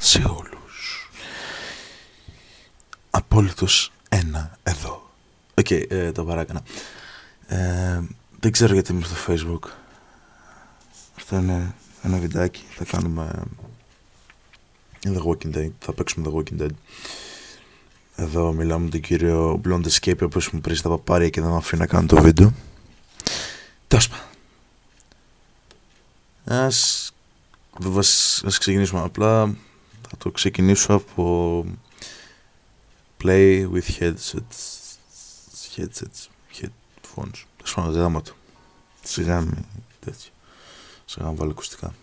σε όλους. Απόλυτος ένα εδώ. Οκ, το παράκανα. Δεν ξέρω γιατί είμαι στο Facebook. Αυτό είναι ένα βιντεάκι. Θα κάνουμε The Walking Dead. Θα παίξουμε The Walking Dead. Εδώ μιλάμε με τον κύριο Blonde Escape, ο οποίος μου πρίζει τα παπάρια και δεν με αφήνει να κάνω το βίντεο. Τέλος πάντων. Ας ξεκινήσουμε απλά. Θα το ξεκινήσω από Play with headphones. Τέλος πάντων, το. Σιγά με τέτοιο. Σιγά να βάλω ακουστικά.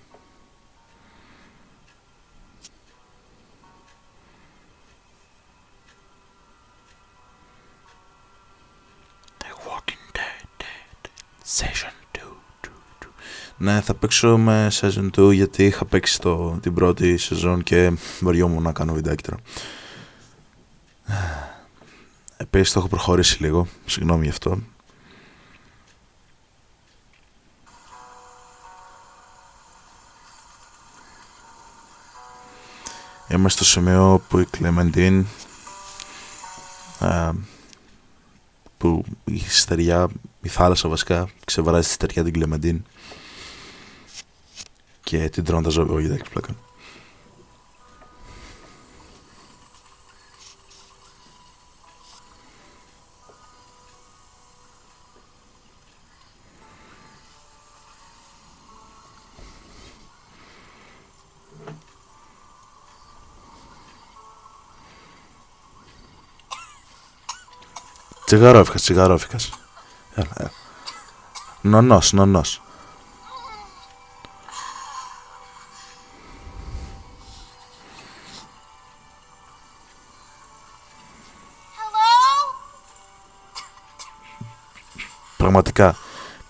Season 2. Ναι, θα παίξω με Season 2 γιατί είχα παίξει την πρώτη σεζόν και βαριόμουν να κάνω βιντεάκι τώρα. Επίσης το έχω προχωρήσει λίγο, συγγνώμη γι' αυτό. Είμαστε στο σημείο που η Clementine, που η στεριά, η θάλασσα βασικά, ξεβράζει τη στεριά την Clementine και την τρώνε τα ζώα. Όχι, δεν έχει πλάκα. Τσιγαρόφικας. Έλα. Νονός. Πραγματικά,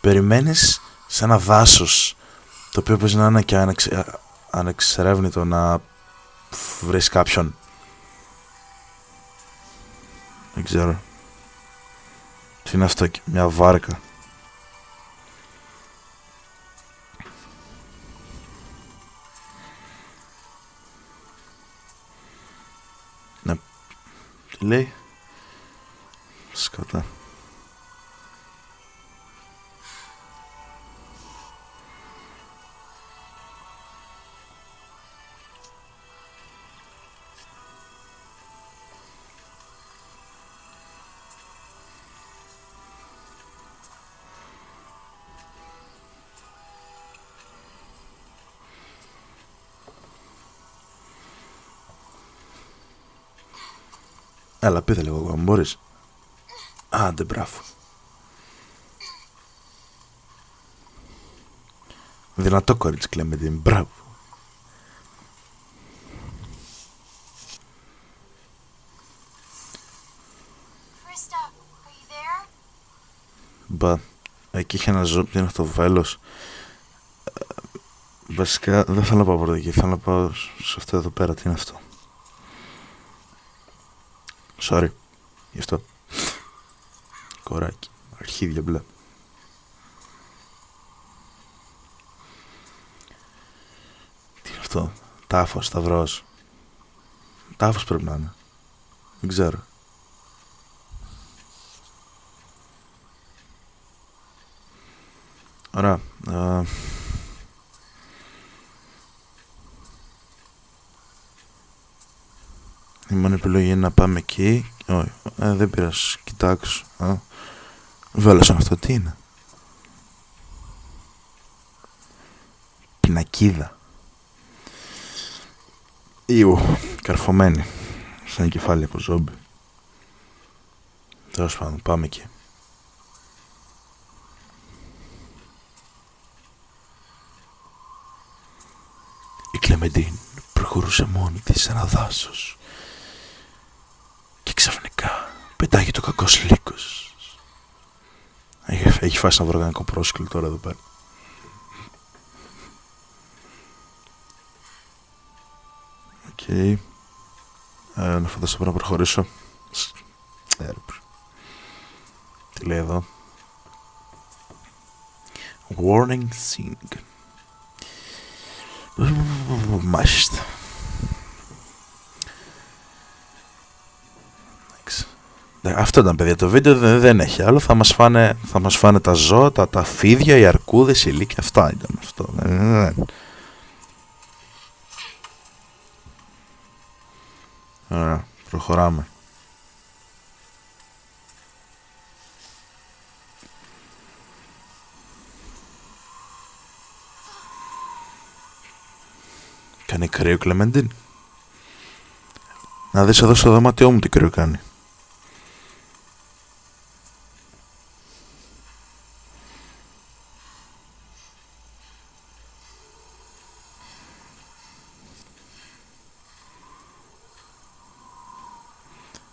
περιμένεις σε ένα δάσος, το οποίο παίζει να είναι και ανεξερεύνητο, να βρεις κάποιον. Δεν ξέρω. Τι είναι αυτό, μια βάρκα. Ναι. Τι λέει? Σκατά. Έλα, πείτε λίγο ακόμα, μπορείς? Άντε, μπράβο. Δυνατό κορίτσι, Clementine, μπράβο. Μπα, εκεί είχε ένα ζώο, τι είναι αυτό, βέλος. Βασικά, δεν θέλω να πάω πρώτα εκεί, θέλω να πάω σε αυτό εδώ πέρα, τι είναι αυτό. Sorry, γι' αυτό. Κοράκι, αρχίδια μπλε. Τι είναι αυτό, τάφος, σταυρός. Τάφος πρέπει να είναι. Δεν ξέρω. Ωραία. Η μόνη επιλογή είναι να πάμε εκεί. Όχι, δεν πειράζει, κοιτάξω. Βέλος αυτό, τι είναι? Πινακίδα. Ιου, καρφωμένη. Σαν κεφάλι από ζόμπι. Τέλος πάντων, πάμε εκεί. Η Clementine προχωρούσε μόνη της σε ένα δάσος και ξαφνικά πετάγει το κακός λύκος. Έχει φάσει ένα βοργανικό πρόσκυλο τώρα εδώ πέρα. Οκ. Να φανταστώ να προχωρήσω. Τι λέει εδώ? Warning Sing. Μάλιστα. Αυτό ήταν, παιδιά, το βίντεο δεν έχει άλλο. Θα μας φάνε τα ζώα, τα φίδια, οι αρκούδες, οι λύκοι. Αυτά ήταν αυτό. Ωραία, προχωράμε. Κάνει κρύο, Κλεμεντίν? Να δεις εδώ στο δωμάτιό μου τι κρύο κάνει.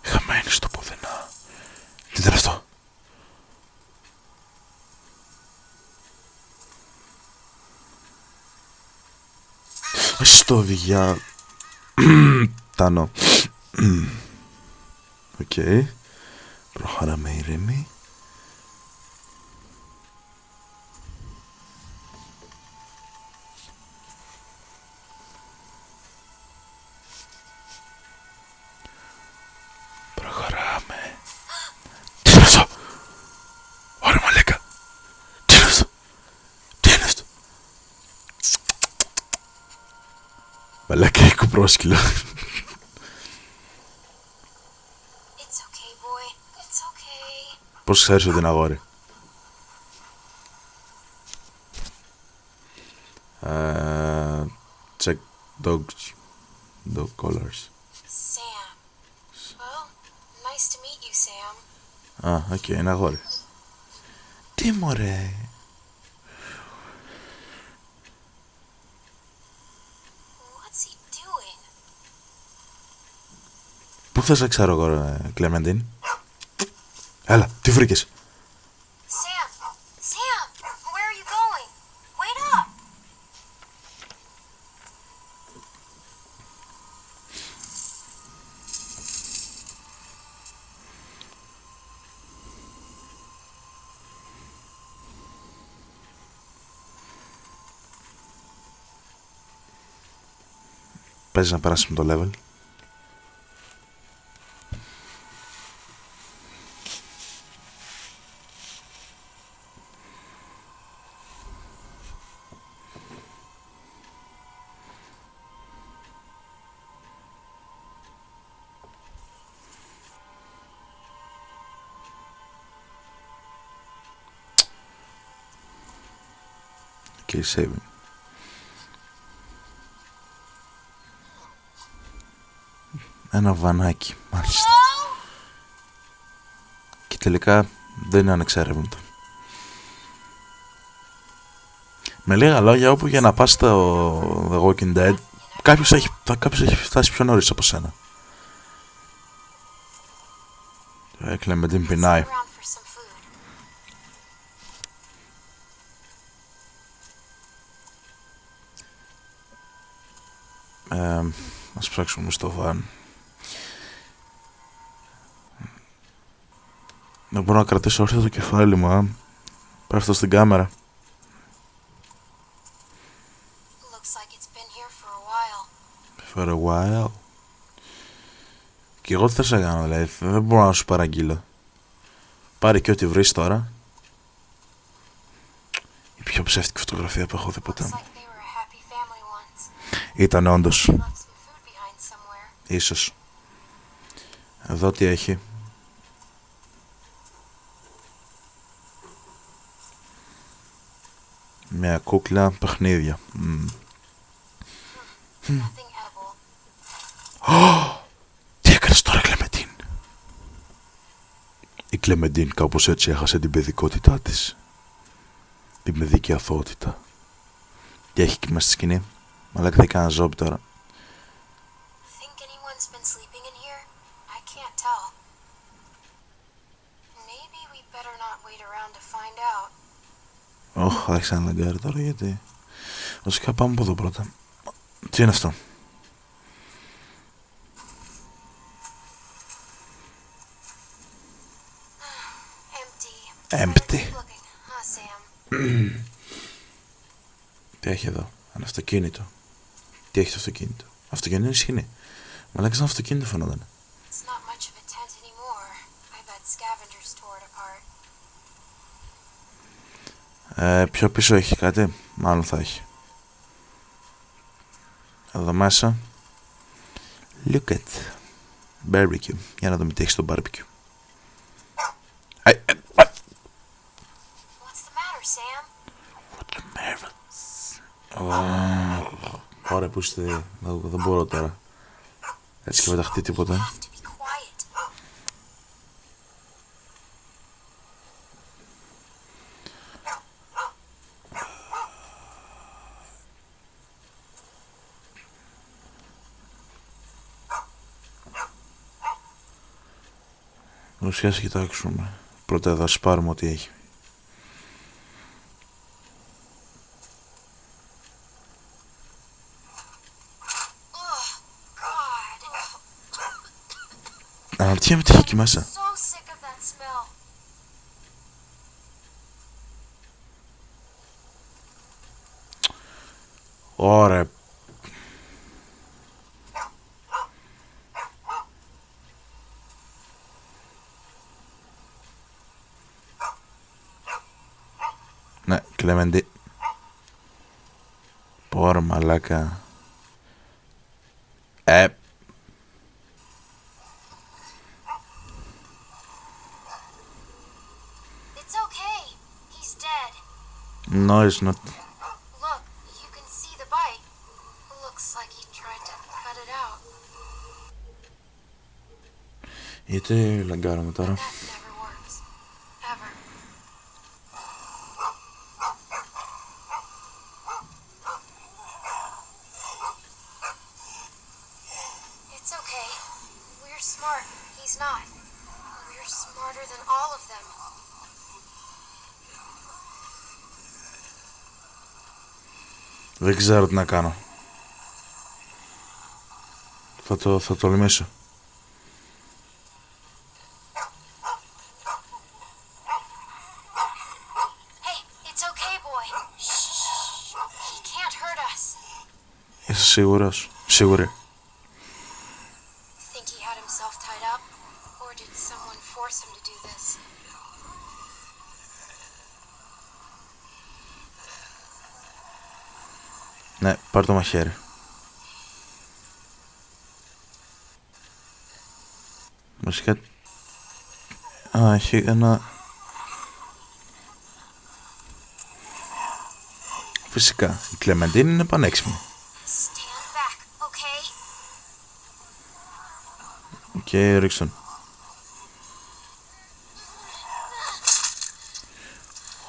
Χαμένη στο πουθενά. Τι ήταν αυτό? Στο διά... Τάνο. Οκ. Προχωράμε ήρεμοι. Προχωράμε. Τι είναι αυτό? Ωραία μαλάκα. Τι είναι αυτό? Τι είναι αυτό? Μαλάκα, έχει κουπρόσκυλο. Πώς ξέρεις ότι είναι αγόρι? Check dog collars. Sam. Well, nice to meet you, Sam. Οκ, είναι αγόρι. Τι μωρέ? What's he doing? Πού θες να ξέρω εγώ, Κλεμεντίν? Έλα, τι βρήκες? Sam! Sam! Where are you going? Wait up! Παίζεις να περάσουμε το level. Και saving. Ένα βανάκι, μάλιστα. Και τελικά δεν είναι ανεξέρευνητο. Με λίγα λόγια, όπου για να πας στο The Walking Dead, κάποιος έχει φτάσει πιο νωρίς από σένα. Έκλαιμε την πεινάει. Ας ψάξουμε στο βαν. Δεν μπορώ να κρατήσω όρθιο το κεφάλι μου, πέφτω στην κάμερα. For a while. Και εγώ τι θες να κάνω, δηλαδή, δεν μπορώ να σου παραγγείλω. Πάρε και ό,τι βρεις τώρα. Η πιο ψεύτικη φωτογραφία που έχω δει ποτέ μου. Ήταν όντως. Ίσως. Εδώ τι έχει. Μια κούκλα παιχνίδια. Τι έκανες τώρα, Κλεμεντίν? Η Κλεμεντίν κάπως έτσι έχασε την παιδικότητά της. Την παιδική αθωότητα. Τι έχει εκεί μέσα στη σκηνή? Μαλάκα, θα έκανα ζόμπι τώρα. Ωχ, θα έχεις ένα λαγκάρι τώρα, γιατί... Βασικά πάμε από εδώ πρώτα. Τι είναι αυτό? Empty. Τι έχει εδώ? Ένα αυτοκίνητο. Τι έχει το αυτοκίνητο? Αυτοκίνητο είναι σκηνή. Μαλάκα, σαν αυτοκίνητο φαινόταν. Πιο πίσω έχει κάτι, μάλλον θα έχει. Εδώ μέσα. Look at barbecue. Για να δούμε τι έχει στο barbecue. What's the matter, Sam? Ωραία που είστε. Δεν μπορώ τώρα. Έτσι και πεταχτεί You τίποτα. have to be quiet. Ουσία ας κοιτάξουμε. Πρώτα εδώ ας πάρουμε ό,τι έχει. Αναρωτιέμαι τι έχει εκεί μέσα. So sick of that smell. Ωραία. Ναι, Κλέμεντι. Πόρα μαλάκα. It's okay. He's dead. No, it's not. Look, you can see the bite. Looks like he tried to cut it out. Γιατί λαγκάραμε τώρα. That never works. Ever. It's okay. We're smart. He's not. We're smarter than all of them. Δεν ξέρω τι να κάνω. Θα τολμήσω. Hey, it's okay, boy. Shh. He can't hurt us. Είσαι σίγουρος? Σίγουρη? Think he had himself tied up? Or did someone force him to do this? Ναι, πάρ' το μαχαίρι. Βασικά... έχει ένα... Φυσικά, η Κλεμεντίν είναι πανέξυπνη. Stand back, okay? Και ρίξτε τον.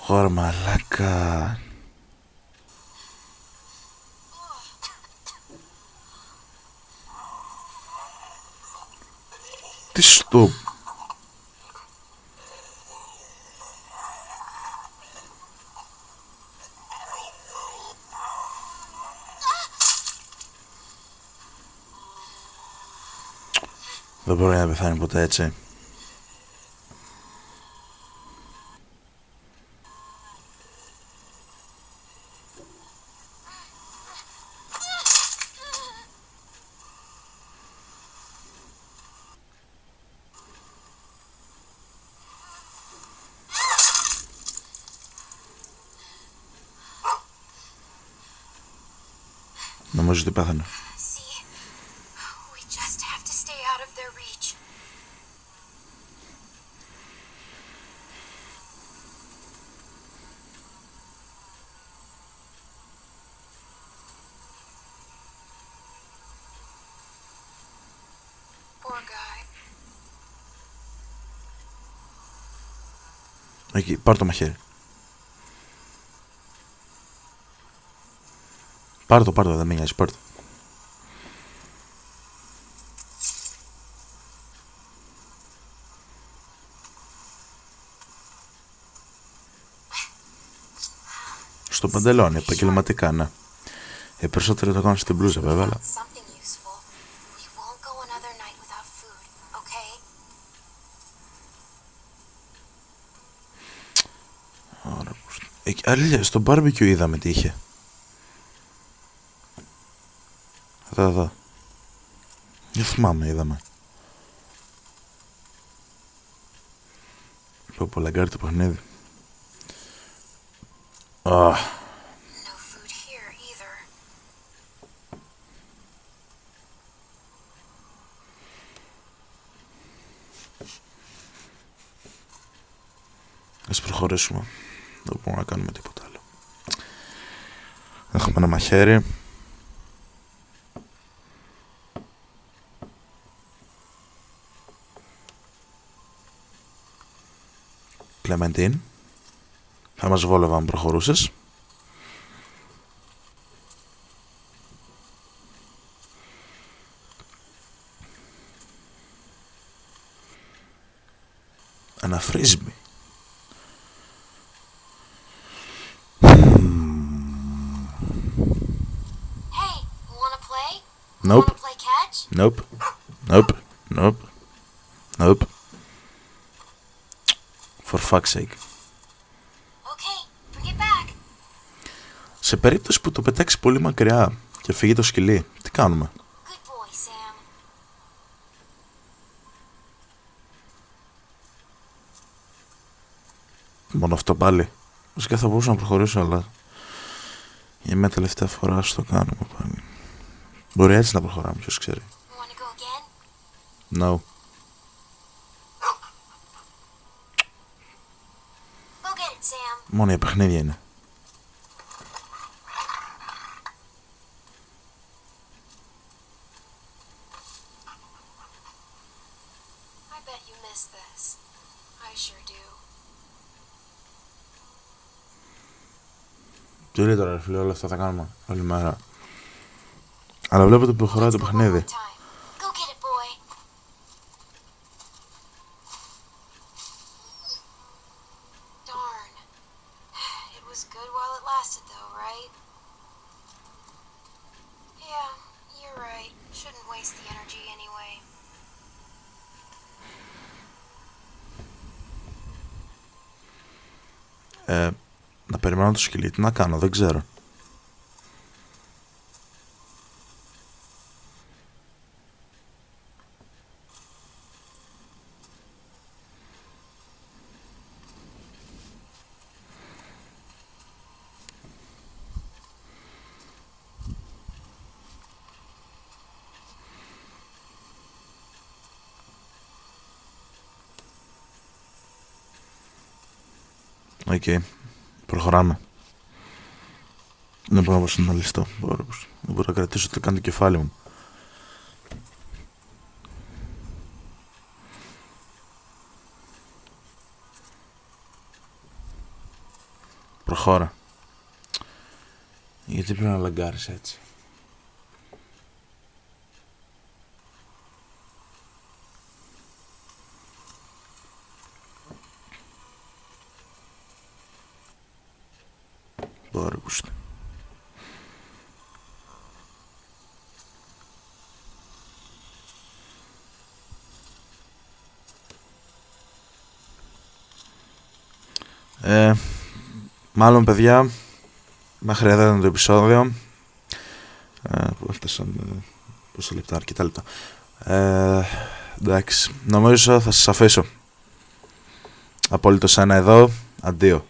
Ωρα μαλάκα. Τι στο... Δεν μπορεί να πεθάνει ποτέ έτσι. Νομίζω ότι πέθανε. See, we just have to stay out of their reach. Poor guy. Εκεί, πάρ' το μαχαίρι. Πάρ' το, δεν με νοιάζει, πάρ' το. Στο παντελόνι, επαγγελματικά, ναι. Περισσότερο το κάνω στην μπλούζα, βέβαια, αλλά... Something useful. We won't go another night without food, okay? Ωραία, αλήθεια, στο barbecue είδαμε τι είχε. Εδώ. Δεν θυμάμαι, είδαμε. Πω λαγκάρει το παιχνίδι. Oh. No food here either. Ας προχωρήσουμε. Δεν μπορούμε να κάνουμε τίποτα άλλο. Έχουμε ένα μαχαίρι. Κλεμεντίν. Θα μας βόλευα αν προχωρούσες. Ένα φρίσμπι. Hey, wanna play? Nope. Wanna play catch? Nope. Nope. Nope. Nope. For fuck's sake. Okay, bring it back. Σε περίπτωση που το πετάξει πολύ μακριά και φύγει το σκυλί, τι κάνουμε? Good boy, Sam. Μόνο αυτό πάλι. Βασικά θα μπορούσα να προχωρήσω, αλλά για μια τελευταία φορά ας το κάνουμε πάλι. Μπορεί έτσι να προχωράμε, ποιος ξέρει. Wanna go again? No. Go get it, Sam. Μόνο για παιχνίδια είναι. I bet you miss this. I sure do. Τι λέει τώρα ρε φίλε, όλα αυτά θα κάνουμε όλη μέρα. Αλλά βλέπετε που προχωράει το Let's go one παιχνίδι. more time. Go get it, boy. Darn. It was good while it lasted, though, right? Yeah, you're right. Shouldn't waste the energy anyway. Να περιμένω το σκυλί, τι να κάνω, δεν ξέρω. Οκ, προχωράμε. Δεν μπορώ να συναλλιστώ. Δεν μπορώ να κρατήσω το καν το κεφάλι μου. Προχώρα. Γιατί πρέπει να λαγκάρεις έτσι? Μπορώ ακούσετε. Μάλλον παιδιά, μέχρι εδώ ήταν το επεισόδιο. Που έφτασαν πόσα λεπτά, αρκετά λεπτά. Εντάξει, νομίζω θα σας αφήσω. Απόλυτος ένα εδώ, αντίο.